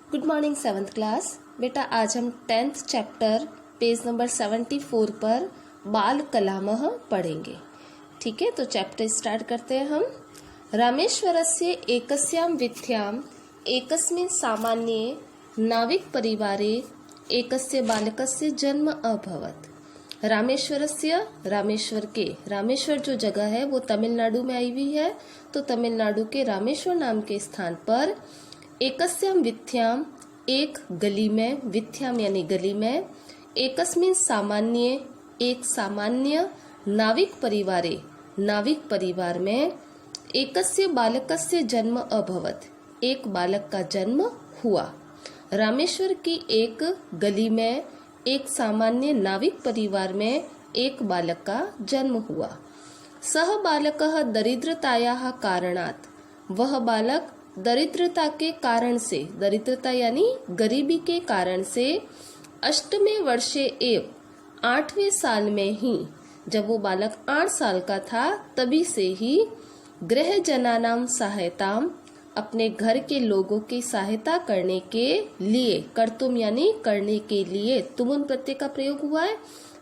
Good morning seventh class. बेटा आज हम 10th चैप्टर पेज नंबर 74 पर बाल कलामः पढ़ेंगे। ठीक है, तो चैप्टर स्टार्ट करते हैं हम। रामेश्वरस्य एकस्यां वीथ्यां एकस्मिन् सामान्ये नाविक परिवारे एकस्य बालकस्य जन्म अभवत्। रामेश्वरस्य, रामेश्वर जो जगह है वो तमिलनाडु में आई हुई है। तो तमिलनाडु के रामेश्वर नाम के स्थान पर एकस्याम वीथ्याम, एक गली में, वीथ्याम यानी गली में, एकस्मिन् सामान्य, एक सामान्य, नाविक परिवारे, नाविक परिवार में, एकस्य बालकस्य जन्म अभवत्, एक बालक का जन्म हुआ। रामेश्वर की एक गली में एक सामान्य नाविक परिवार में एक बालक का जन्म हुआ। सह बालकः दरिद्रतायाः कारणात्, वह बालक दरिद्रता के कारण से, दरिद्रता यानी गरीबी के कारण से, 8वें वर्षे एव, 8वें साल में ही, जब वो बालक 8 साल का था तभी से ही, गृहजनानां सहायताम, अपने घर के लोगों की सहायता करने के लिए, कर्तुम यानी करने के लिए, तुमुन प्रत्यय का प्रयोग हुआ है,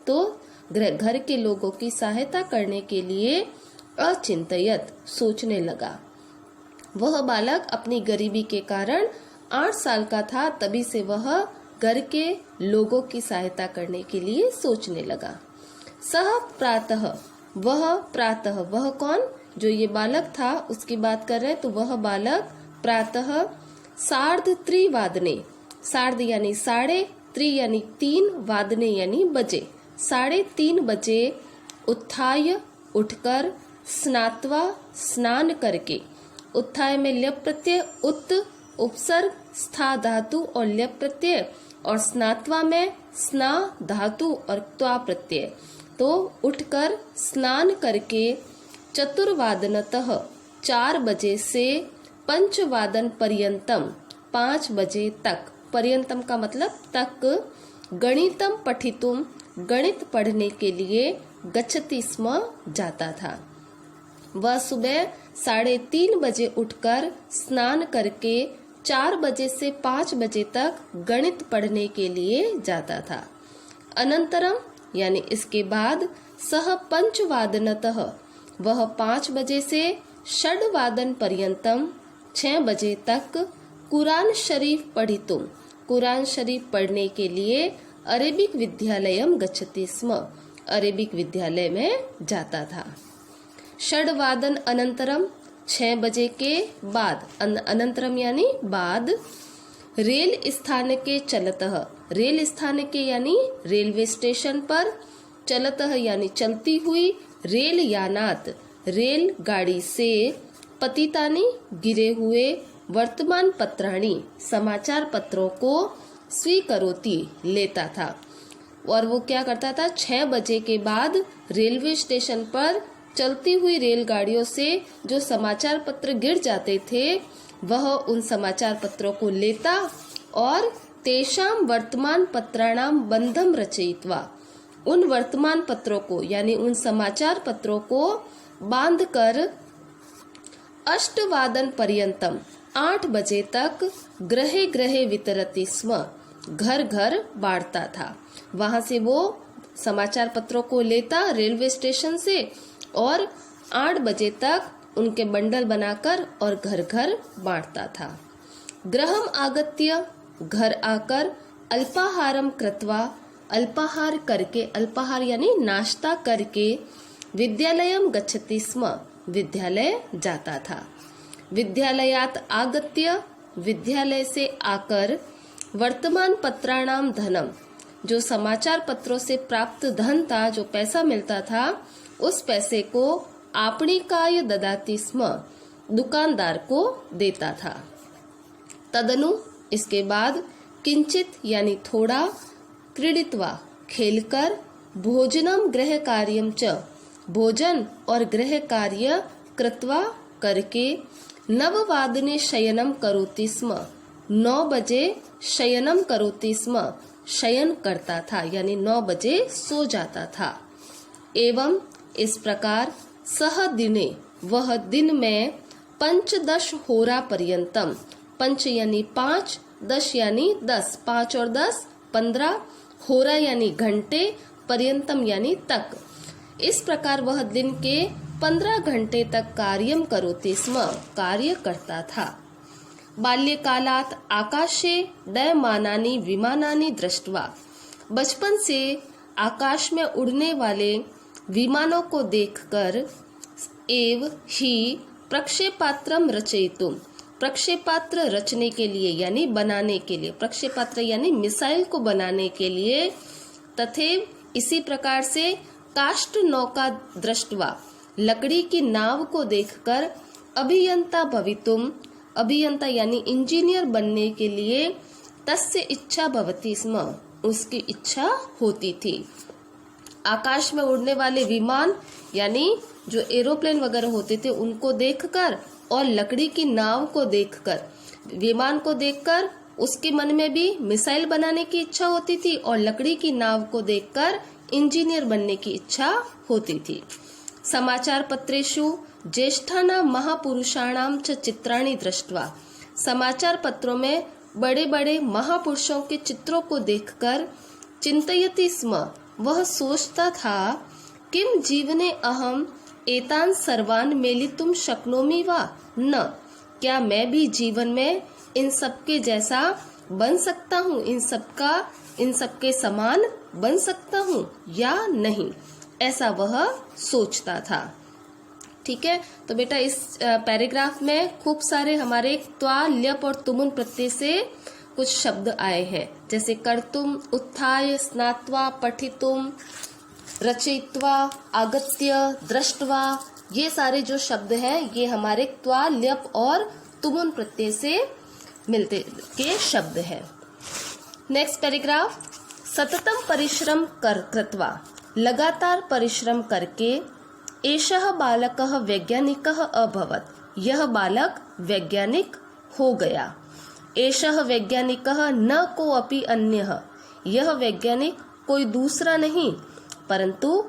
तो घर के लोगों की सहायता करने के लिए अचिंतयत, सोचने लगा। वह बालक अपनी गरीबी के कारण 8 साल का था तभी से वह घर के लोगों की सहायता करने के लिए सोचने लगा। सह प्रातः, वह कौन, जो ये बालक था उसकी बात कर रहे हैं, तो वह बालक प्रातः सार्धत्रिवादने, सार्ध यानी साढ़े, त्रि यानी 3, वादने यानी बजे, 3:30 बजे, उत्थाय उठकर, स्नात्वा स्नान करके, उत्थाय में ल्यप प्रत्यय, उत उपसर्ग, स्था धातु और ल्यप प्रत्यय, और स्नात्वा में स्ना धातु और त्वा प्रत्यय। तो उठकर स्नान करके चतुर्वादनतः, 4 बजे से, पंचवादन पर्यंतम, 5 बजे तक, पर्यंतम का मतलब तक, गणितम पठितुम, गणित पढ़ने के लिए, गच्छति स्म, जाता था। वह सुबह 3:30 बजे उठकर स्नान करके 4 बजे से 5 बजे तक गणित पढ़ने के लिए जाता था। अनंतरम यानी इसके बाद, सह पंचवादनतः, वह 5 बजे से षड्वादन पर्यंतम, 6 बजे तक, कुरान शरीफ पढ़ितुम, कुरान शरीफ पढ़ने के लिए, अरेबिक विद्यालयम गच्छति स्म, अरेबिक विद्यालय में जाता था। षड्वादन अनंतरम, 6 बजे के बाद, अनंतरम यानी बाद, रेल स्थान के चलतः, रेल स्थान के यानी रेलवे स्टेशन पर, चलतः यानी चलती हुई, रेल यानात, रेल गाड़ी से, पतितानी गिरे हुए, वर्तमान पत्राणी समाचार पत्रों को, स्वीकरोति लेता था। और वो क्या करता था, 6 बजे के बाद रेलवे स्टेशन पर चलती हुई रेलगाड़ियों से जो समाचार पत्र गिर जाते थे, वह उन समाचार पत्रों को लेता और तेषाम वर्तमान पत्राणाम बंधम रचयित्वा, उन वर्तमान पत्रों को यानी उन समाचार पत्रों को बांधकर, अष्टवादन पर्यंतम, 8 बजे तक, गृहे गृहे वितरति स्म, घर घर बांटता था। वहां से वो समाचार पत्रों को लेता रेलवे स्टेशन से और 8 बजे तक उनके बंडल बनाकर और घर घर बांटता था। गृहम आगत्य, घर आकर, अल्पाहारम कृत्वा, अल्पाहार करके, अल्पाहार यानी नाश्ता करके, विद्यालयम गच्छति स्म, विद्यालय जाता था। विद्यालयात आगत्य, विद्यालय से आकर, वर्तमान पत्राणाम धनम, जो समाचार पत्रों से प्राप्त धन था, जो पैसा मिलता था, उस पैसे को आपणिकाय ददाति स्म, दुकानदार को देता था। तदनु, इसके बाद, किंचित यानी थोड़ा, क्रीडित्वा खेलकर, भोजनम गृह कार्यम च, भोजन और गृह कार्य कृत्वा करके, नववादने शयनम करोति स्म, 9 बजे शयनम करोति स्म, शयन करता था यानी 9 बजे सो जाता था। एवं इस प्रकार, सह दिने, वह दिन में, 15 होरा पर्यंतम, पंच यानी 5, दश यानी 10, 5 और 10 15, होरा यानी घंटे, पर्यंतम यानी तक। इस प्रकार वह दिन के 15 घंटे तक कार्यम करोति स्म, कार्य करता था। बाल्यकालात् आकाशे डयमानानि विमानानि दृष्ट्वा, बचपन से आकाश में उड़ने वाले विमानों को देखकर, एव ही प्रक्षेपात्रम रचयितुम, प्रक्षेपात्र रचने के लिए यानी बनाने के लिए, प्रक्षेपात्र यानी मिसाइल को बनाने के लिए, तथैव इसी प्रकार से काष्ठ नौका दृष्ट्वा, लकड़ी की नाव को देखकर, अभियंता भवितुम, अभियंता यानी इंजीनियर बनने के लिए, तस्य इच्छा भवति स्म, उसकी इच्छा होती थी। आकाश में उड़ने वाले विमान यानी जो एरोप्लेन वगैरह होते थे उनको देखकर और लकड़ी की नाव को देखकर, विमान को देखकर उसके मन में भी मिसाइल बनाने की इच्छा होती थी और लकड़ी की नाव को देखकर इंजीनियर बनने की इच्छा होती थी। समाचार पत्रेषु ज्येष्ठानां महापुरुषाणां च चित्राणि दृष्ट्वा, समाचार पत्रों में बड़े बड़े महापुरुषों के चित्रों को देखकर, चिंतयति स्म, वह सोचता था, किम जीवने अहम एतान सर्वान मेलितुम शक्नोमि वा न, क्या मैं भी जीवन में इन सबके जैसा बन सकता हूँ, इन सबके समान बन सकता हूँ या नहीं, ऐसा वह सोचता था। ठीक है, तो बेटा इस पैराग्राफ में खूब सारे हमारे त्वा, ल्यप और तुमुन प्रत्यय से कुछ शब्द आए हैं, जैसे कर्तुम, उत्थाय, स्नात्वा, पठितुम, रचयित्वा, आगत्य, दृष्ट्वा, ये सारे जो शब्द हैं ये हमारे त्वा, ल्यप और तुमुन प्रत्यय से मिलते के शब्द हैं। नेक्स्ट पैराग्राफ, सततम परिश्रम कृत्वा, लगातार परिश्रम करके, एषः बालकः वैज्ञानिकः अभवत्, यह बालक वैज्ञानिक हो गया। एषः वैज्ञानिकः न कोऽपि अन्यः, यह वैज्ञानिक कोई दूसरा नहीं परंतु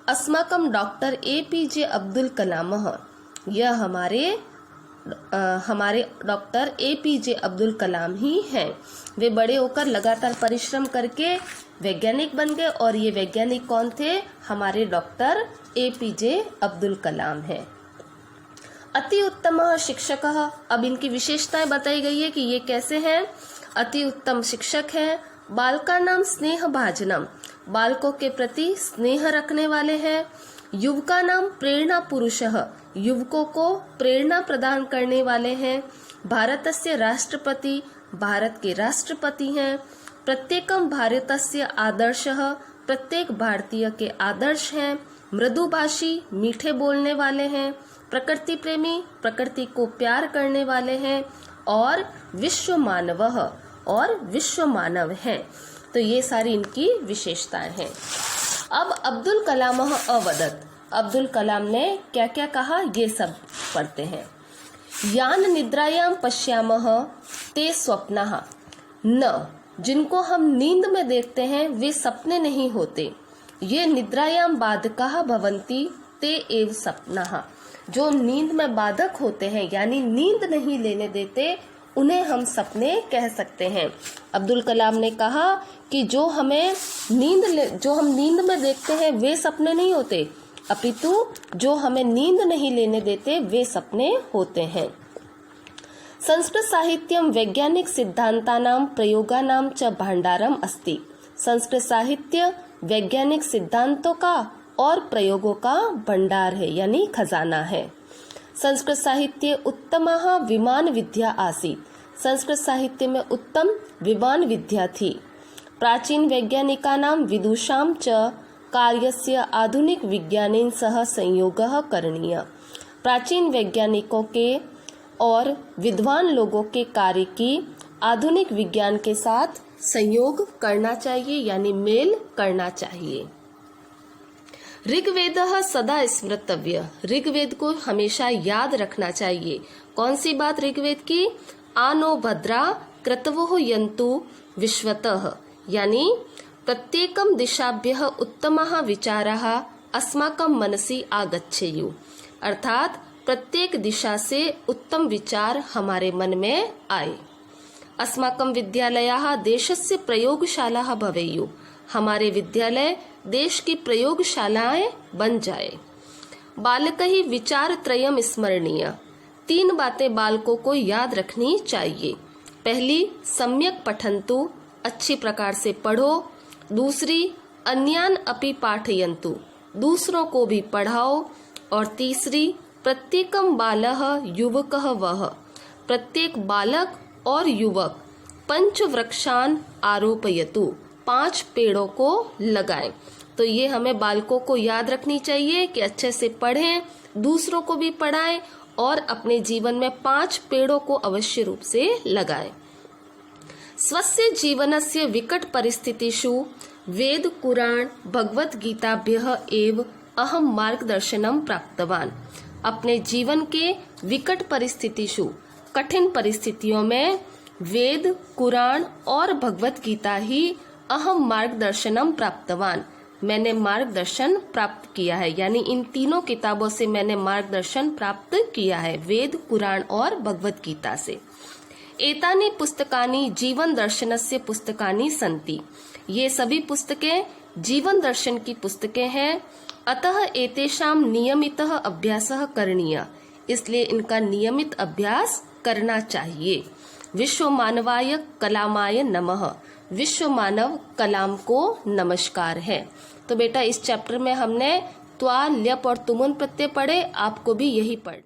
अस्माकं डॉक्टर APJ अब्दुल कलामः, यह हमारे डॉक्टर APJ अब्दुल कलाम ही हैं। वे बड़े होकर लगातार परिश्रम करके वैज्ञानिक बन गए और ये वैज्ञानिक कौन थे, हमारे डॉक्टर APJ अब्दुल कलाम हैं। अति उत्तम शिक्षकः, अब इनकी विशेषताएं बताई गई है कि ये कैसे हैं। अति उत्तम शिक्षक हैं। बालका नाम स्नेह भाजनम, बालकों के प्रति स्नेह रखने वाले हैं। युवका नाम प्रेरणा पुरुषः, युवकों को प्रेरणा प्रदान करने वाले हैं। भारतस्य राष्ट्रपति, भारत के राष्ट्रपति हैं। प्रत्येकम भारतस्य आदर्शः, प्रत्येक भारतीय के आदर्श हैं। मृदुभाषी, मीठे बोलने वाले हैं। प्रकृति प्रेमी, प्रकृति को प्यार करने वाले हैं। और विश्व मानवः, और विश्व मानव हैं। तो ये सारी इनकी विशेषताएं हैं। अब अब्दुल कलाम अवदत, अब्दुल कलाम ने क्या क्या कहा ये सब पढ़ते हैं। यान निद्रायाम पश्यामः ते स्वप्नः, न, जिनको हम नींद में देखते हैं वे सपने नहीं होते। ये निद्रायाम बाधकाः भवन्ति ते एव स्वप्नः, जो नींद में बाधक होते हैं यानी नींद नहीं लेने देते उन्हें हम सपने कह सकते हैं। अब्दुल कलाम ने कहा कि जो हम नींद में देखते हैं वे सपने नहीं होते, अपितु जो हमें नींद नहीं लेने देते वे सपने होते हैं। संस्कृत साहित्यम वैज्ञानिक सिद्धांतानां प्रयोगानां च भंडारम अस्ति, संस्कृत साहित्य वैज्ञानिक सिद्धांतों का और प्रयोगों का भंडार है यानी खजाना है। संस्कृत साहित्य उत्तमः विमान विद्या आसीत्, संस्कृत साहित्य में उत्तम विमान विद्या थी। प्राचीन वैज्ञानिकानां विदुषां च कार्यस्य आधुनिक विज्ञानेन सह संयोगः करणीय, प्राचीन वैज्ञानिकों के और विद्वान लोगों के कार्य की आधुनिक विज्ञान के साथ संयोग करना चाहिए यानी मेल करना चाहिए। ऋग्वेदः सदा स्मृतव्य, ऋग्वेद को हमेशा याद रखना चाहिए। कौन सी बात ऋग्वेद की? आनो भद्रा क्रतवो यन्तु विश्वतः, यानी प्रत्येकम दिशाभ्यः उत्तमः विचारः अस्माकं मनसि आगच्छेयु, अर्थात प्रत्येक दिशा से उत्तम विचार हमारे मन में आए। अस्माकं विद्यालयाः देशस्य प्रयोगशालाः भवेयुः। हमारे विद्यालय देश की प्रयोगशालाएं बन जाए। बालकैः विचारत्रयम् स्मरणीय। 3 बातें बालकों को याद रखनी चाहिए। पहली, सम्यक पठन्तु, अच्छी प्रकार से पढ़ो। दूसरी, अन्यान अपि पाठयन्तु, दूसरों को भी पढ़ाओ। और तीसरी, प्रत्येकम बालः युवकः वः, प्रत्येक बालक और युवक पंचवृक्षान आरोपयतु, 5 पेड़ों को लगाएं। तो ये हमें बालकों को याद रखनी चाहिए कि अच्छे से पढ़ें, दूसरों को भी पढ़ाएं और अपने जीवन में 5 पेड़ों को अवश्य रूप से लगाएं। स्वस्य जीवनस्य विकट परिस्थितिषु वेद कुराण भगवत गीताभ्यः एव अहम मार्गदर्शनम प्राप्तवान। अपने जीवन के विकट परिस्थितिषु, कठिन परिस्थितियों में वेद कुरान और भगवत गीता ही अहम मार्गदर्शनम प्राप्तवान, मैंने मार्गदर्शन प्राप्त किया है। यानी इन तीनों किताबों से मैंने मार्गदर्शन प्राप्त किया है, वेद कुरान और भगवत गीता से। एतानि पुस्तकानि जीवन दर्शनस्य पुस्तकानि सन्ति। ये सभी पुस्तकें जीवन दर्शन की पुस्तकें हैं। अतः एतेषां नियमितः अभ्यासः करणीयः, इसलिए इनका नियमित अभ्यास करना चाहिए। विश्व मानवाय कलामाय नमः। विश्व मानव कलाम को नमस्कार है। तो बेटा इस चैप्टर में हमने त्वा, ल्यप और तुमुन प्रत्यय पढ़े, आपको भी यही पढ़